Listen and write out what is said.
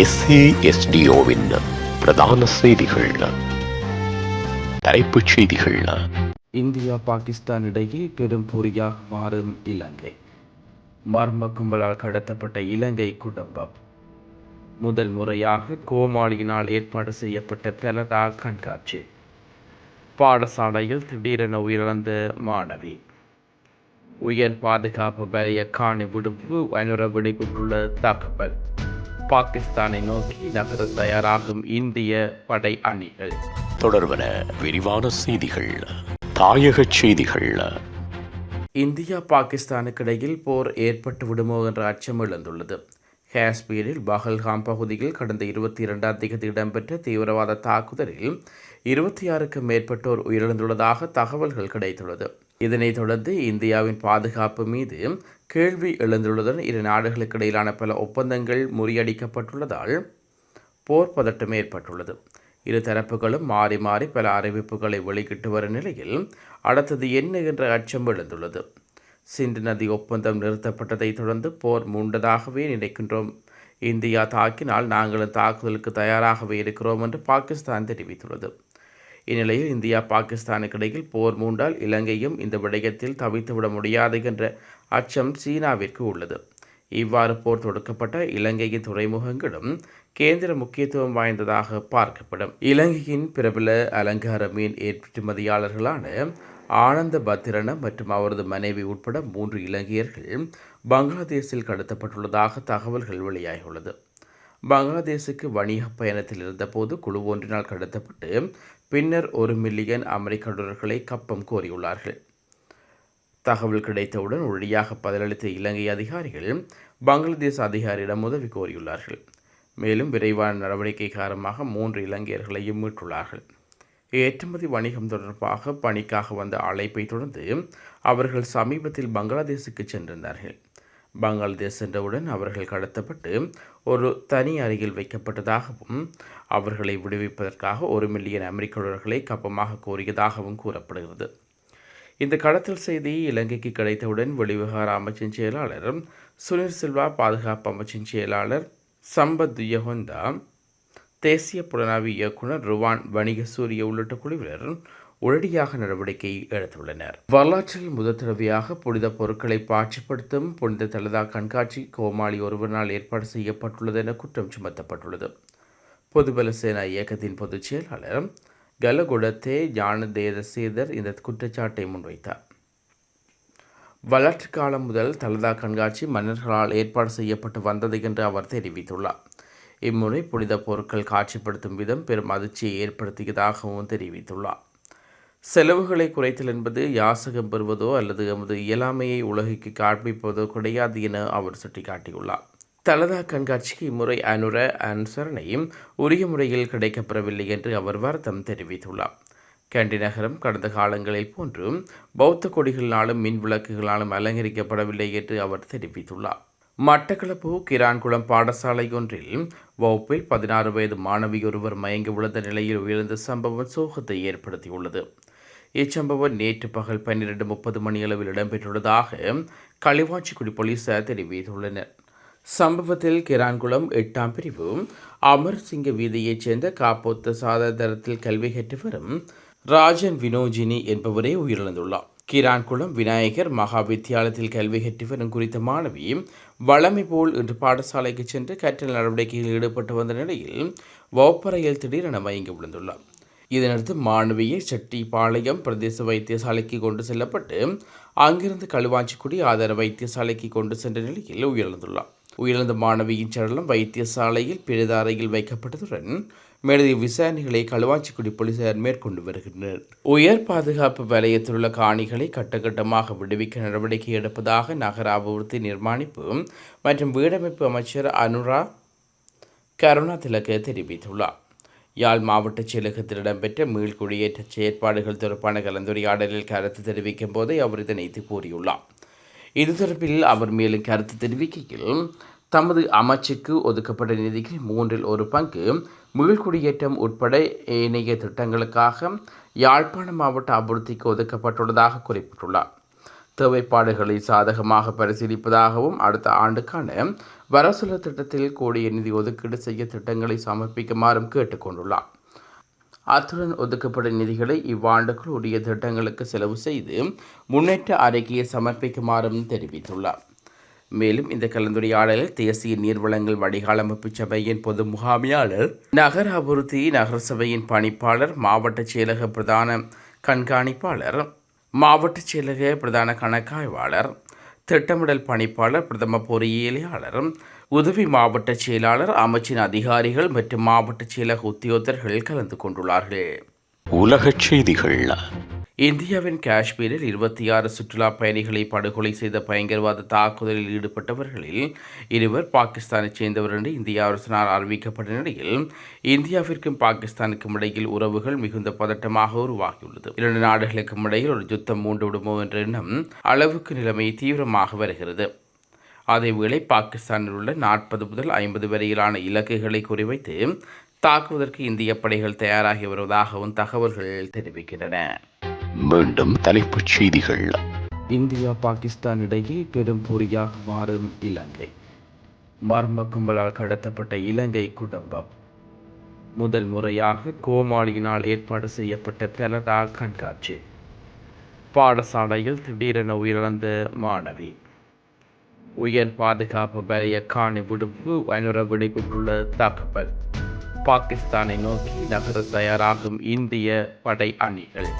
SASDOவின் பிரதான செய்திகள். தலைப்புச் செய்திகள். இந்தியா பாகிஸ்தான் இடையே பெரும் பொறியாக மாறும் இலங்கை. மர்ம கும்பலால் கடத்தப்பட்ட இலங்கை குடும்பம். முதல் முறையாக கோமாளியினால் ஏற்பாடு செய்யப்பட்ட கனடா கண்காட்சி. பாடசாலையில் திடீரென உயிரிழந்த மாணவி. உயர் பாதுகாப்பு வலய காணி விடுப்பு வனுர வெடிப்புள்ள தகவல். பாகிஸ்தானை நோக்கி நகர தயாராகும் இந்திய படை அணிகள். தொடர்பன விரிவான செய்திகள். தாயக செய்திகள். இந்தியா பாகிஸ்தானுக்கு இடையில் போர் ஏற்பட்டு விடுமோ என்ற அச்சம் எழுந்துள்ளது. காஷ்மீரில் பஹல்காம் பகுதியில் கடந்த 22ஆம் தேதி இடம்பெற்ற தீவிரவாத தாக்குதலில் 26க்கும் மேற்பட்டோர் உயிரிழந்துள்ளதாக தகவல்கள் கிடைத்துள்ளது. இதனைத் தொடர்ந்து இந்தியாவின் பாதுகாப்பு மீது கேள்வி எழுந்துள்ளதுடன் இரு நாடுகளுக்கு இடையிலான பல ஒப்பந்தங்கள் முறியடிக்கப்பட்டுள்ளதால் போர் பதட்டம் ஏற்பட்டுள்ளது. இரு தரப்புகளும் மாறி மாறி பல அறிவிப்புகளை வெளியிட்டு வரும் நிலையில் அடுத்தது என்ன என்ற அச்சம் எழுந்துள்ளது. சிந்து நதி ஒப்பந்தம் நிறுத்தப்பட்டதை தொடர்ந்து போர் மூண்டதாகவே நினைக்கின்றோம். இந்தியா தாக்கினால் நாங்களும் தாக்குதலுக்கு தயாராகவே இருக்கிறோம் என்று பாகிஸ்தான் தெரிவித்துள்ளது. இந்நிலையில் இந்தியா பாகிஸ்தானுக்கு இடையில் போர் மூண்டால் இலங்கையும் இந்த விடயத்தில் தவித்துவிட முடியாது என்ற அச்சம் சீனாவிற்கு உள்ளது. இவ்வாறு போர் தொடுக்கப்பட்ட இலங்கையின் துறைமுகங்களும் கேந்திர முக்கியத்துவம் வாய்ந்ததாக பார்க்கப்படும். இலங்கையின் பிரபல அலங்கார மீன் ஏற்றுமதியாளர்களான ஆனந்த பத்திரன மற்றும் அவரது மனைவி உட்பட 3 இலங்கையர்கள் பங்களாதேஷில் கடத்தப்பட்டுள்ளதாக தகவல்கள் வெளியாகியுள்ளது. பங்களாதேஷுக்கு வணிக பயணத்தில் இருந்தபோது குழு ஒன்றினால் கடத்தப்பட்டு பின்னர் 1 மில்லியன் அமெரிக்க டாலர்களை கப்பம் கோரியுள்ளார்கள். தகவல் கிடைத்தவுடன் உடனடியாக பதிலளித்த இலங்கை அதிகாரிகள் பங்களாதேஷ் அதிகாரியிடம் உதவி கோரியுள்ளார்கள். மேலும் விரைவான நடவடிக்கை காரணமாக 3 இலங்கையர்களையும் மீட்டுள்ளார்கள். ஏற்றுமதி வணிகம் தொடர்பாக பணிக்காக வந்த அழைப்பை தொடர்ந்து அவர்கள் சமீபத்தில் பங்களாதேஷுக்கு சென்றிருந்தார்கள். பங்களாதேஷ் சென்றவுடன் அவர்கள் கடத்தப்பட்டு ஒரு தனி அறையில் வைக்கப்பட்டதாகவும் அவர்களை விடுவிப்பதற்காக 1 மில்லியன் அமெரிக்க டாலர்களை கப்பமாக கோரியதாகவும் கூறப்படுகிறது. இந்த கடத்தல் செய்தி இலங்கைக்கு கிடைத்தவுடன் வெளிவிவகார அமைச்சின் செயலாளர் சுனில் சில்வா, பாதுகாப்பு அமைச்சின் செயலாளர் சம்பத் துயஹொந்தா, தேசிய புலனாய்வு இயக்குனர் ருவான் வணிக சூரிய உள்ளிட்ட குழுவினர் உடனடியாக நடவடிக்கை எடுத்துள்ளனர். வரலாற்றில் முதல் தடவையாக புனித பொருட்களை காட்சிப்படுத்தும் புனித தலதா கண்காட்சி கோமாளி ஒருவரால் ஏற்பாடு செய்யப்பட்டுள்ளது என குற்றம் சுமத்தப்பட்டுள்ளது. பொதுபல சேனா இயக்கத்தின் பொதுச் செயலாளர் கலகுடத்தே ஞானதேதசேதர் இந்த குற்றச்சாட்டை முன்வைத்தார். வரலாற்று காலம் முதல் தலதா கண்காட்சி மன்னர்களால் ஏற்பாடு செய்யப்பட்டு வந்தது என்று அவர் தெரிவித்துள்ளார். இம்முறை புனித பொருட்கள் காட்சிப்படுத்தும் விதம் பெரும் அதிர்ச்சியை ஏற்படுத்தியதாகவும் தெரிவித்துள்ளார். செலவுகளை குறைத்தல் என்பது யாசகம் பெறுவதோ அல்லது எமது இயலாமையை உலகிற்கு காண்பிப்பதோ கிடையாது என அவர் சுட்டிக்காட்டியுள்ளார். தலதா கண்காட்சிக்கு இம்முறை அனுர அனுசரணையும் உரிய முறையில் கிடைக்கப்பெறவில்லை என்று அவர் வருத்தம் தெரிவித்துள்ளார். கண்டி நகரம் கடந்த காலங்களில் போன்று பௌத்த கொடிகளினாலும் மின் விளக்குகளாலும் அலங்கரிக்கப்படவில்லை என்று அவர் தெரிவித்துள்ளார். மட்டக்களப்பு கிரான்குளம் பாடசாலை ஒன்றில் வகுப்பில் 16 வயது மாணவி ஒருவர் மயங்கி விழுந்த நிலையில் உயர்ந்த சம்பவம் சோகத்தை ஏற்படுத்தியுள்ளது. இச்சம்பவம் நேற்று பகல் 12:30 மணியளவில் இடம்பெற்றுள்ளதாக களிவாச்சிக்குடி போலீசார் தெரிவித்துள்ளனர். சம்பவத்தில் கிரான்குளம் 8ஆம் பிரிவு அமர்சிங்க வீதியைச் சேர்ந்த காப்போத்த சாதாரத்தில் கல்வி கற்று வரும் ராஜன் வினோஜினி என்பவரே உயிரிழந்துள்ளார். கிரான்குளம் விநாயகர் மகா வித்தியாலயத்தில் கல்வி கற்று வரும் குறித்த மாணவி வழமை போல் இன்று பாடசாலைக்கு சென்று கற்றல் நடவடிக்கையில் ஈடுபட்டு வந்த நிலையில் வகுப்பறையில் திடீரென மயங்கி விழுந்துள்ளார். இதனடுத்து மாணவியை செட்டிப்பாளையம் பிரதேச வைத்தியசாலைக்கு கொண்டு செல்லப்பட்டு அங்கிருந்து களுவாஞ்சிக்குடி ஆதார வைத்தியசாலைக்கு கொண்டு சென்ற நிலையில் உயிரிழந்துள்ளார். உயிரிழந்த மாணவியின் சடலம் வைத்தியசாலையில் பிரேத அறையில் வைக்கப்பட்டதுடன் மேலதிக விசாரணைகளை களுவாஞ்சிக்குடி போலீசார் மேற்கொண்டு வருகின்றனர். உயர் பாதுகாப்பு வலயத்தில் உள்ள காணிகளை கட்டகட்டமாக விடுவிக்க நடவடிக்கை எடுப்பதாக நகர அபிவிருத்தி நிர்மாணிப்பு மற்றும் வீடமைப்பு அமைச்சர் அனுரா கருணாதிலக தெரிவித்துள்ளார். யாழ் மாவட்ட செயலகத்தில் இடம்பெற்ற மீள்குடியேற்ற செயற்பாடுகள் தொடர்பான கலந்துரையாடலில் கருத்து தெரிவிக்கும் போதே அவர் இதனை கூறியுள்ளார். இது தொடர்பில் அவர் மேலும் கருத்து தெரிவிக்கையில் தமது அமைச்சுக்கு ஒதுக்கப்பட்ட நிதியில் 1/3 பங்கு மீள்குடியேற்றம் உட்பட ஏனைய திட்டங்களுக்காக யாழ்ப்பாண மாவட்ட அபிவிருத்திக்கு ஒதுக்கப்பட்டுள்ளதாக குறிப்பிட்டுள்ளார். தேவைப்பாடுகளை சாதகமாக பரிசீலிப்பதாகவும் அடுத்த ஆண்டுக்கான வரசுல திட்டத்தில் கூடிய நிதி ஒதுக்கீடு செய்ய திட்டங்களை சமர்ப்பிக்குமாறும் கேட்டுக்கொண்டுள்ளார். அத்துடன் ஒதுக்கப்படும் நிதிகளை இவ்வாண்டுக்குள் உரிய திட்டங்களுக்கு செலவு செய்து முன்னேற்ற அறிக்கையை சமர்ப்பிக்குமாறும் தெரிவித்துள்ளார். மேலும் இந்த கலந்துரையாடலில் தேசிய நீர்வளங்கள் வடிகால் அமைப்பு சபையின் பொது முகாமையாளர், நகர அபிவிருத்தி நகரசபையின் பணிப்பாளர், மாவட்ட செயலக பிரதான கண்காணிப்பாளர், மாவட்ட செயலக பிரதான கணக்காய்வாளர், திட்டமிடல் பணிப்பாளர், பிரதம பொறியியலாளர், உதவி மாவட்ட செயலாளர், அமைச்சின் அதிகாரிகள் மற்றும் மாவட்ட செயலக உத்தியோகத்தர்கள் கலந்து கொண்டுள்ளார்கள். உலகச் செய்திகள். இந்தியாவின் காஷ்மீரில் 26 சுற்றுலா பயணிகளை படுகொலை செய்த பயங்கரவாத தாக்குதலில் ஈடுபட்டவர்களில் 2 பாகிஸ்தானைச் சேர்ந்தவர் என்று இந்திய அரசினால் அறிவிக்கப்பட்ட நிலையில் இந்தியாவிற்கும் பாகிஸ்தானுக்கும் இடையில் உறவுகள் மிகுந்த பதட்டமாக உருவாகியுள்ளது. 2 நாடுகளுக்கும் இடையில் ஒரு யுத்தம் மூண்டுவிடுமோ என்ற எண்ணம் அளவுக்கு நிலைமை தீவிரமாக வருகிறது. அதேவேளை பாகிஸ்தானில் உள்ள 40 முதல் 50 வரையிலான இலக்குகளை குறிவைத்து தாக்குவதற்கு இந்திய படைகள் தயாராகி வருவதாகவும் தகவல்கள் தெரிவிக்கின்றன. மீண்டும் தலைப்புச் செய்திகள். இந்தியா பாகிஸ்தான் இடையே பெரும் போரியாக மாறும் இலங்கை. மர்ம கும்பலால் கடத்தப்பட்ட இலங்கை குடும்பம். முதல் முறையாக கோமாளியினால் ஏற்பாடு செய்யப்பட்ட கனடா கண்காட்சி. பாடசாலையில் திடீரென உயிரிழந்த மாணவி. உயர் பாதுகாப்பு வலய காணி விடுப்பு வனுர வெடிப்புள்ள தகவல். பாகிஸ்தானை நோக்கி நகர தயாராகும் இந்திய படை அணிகள்.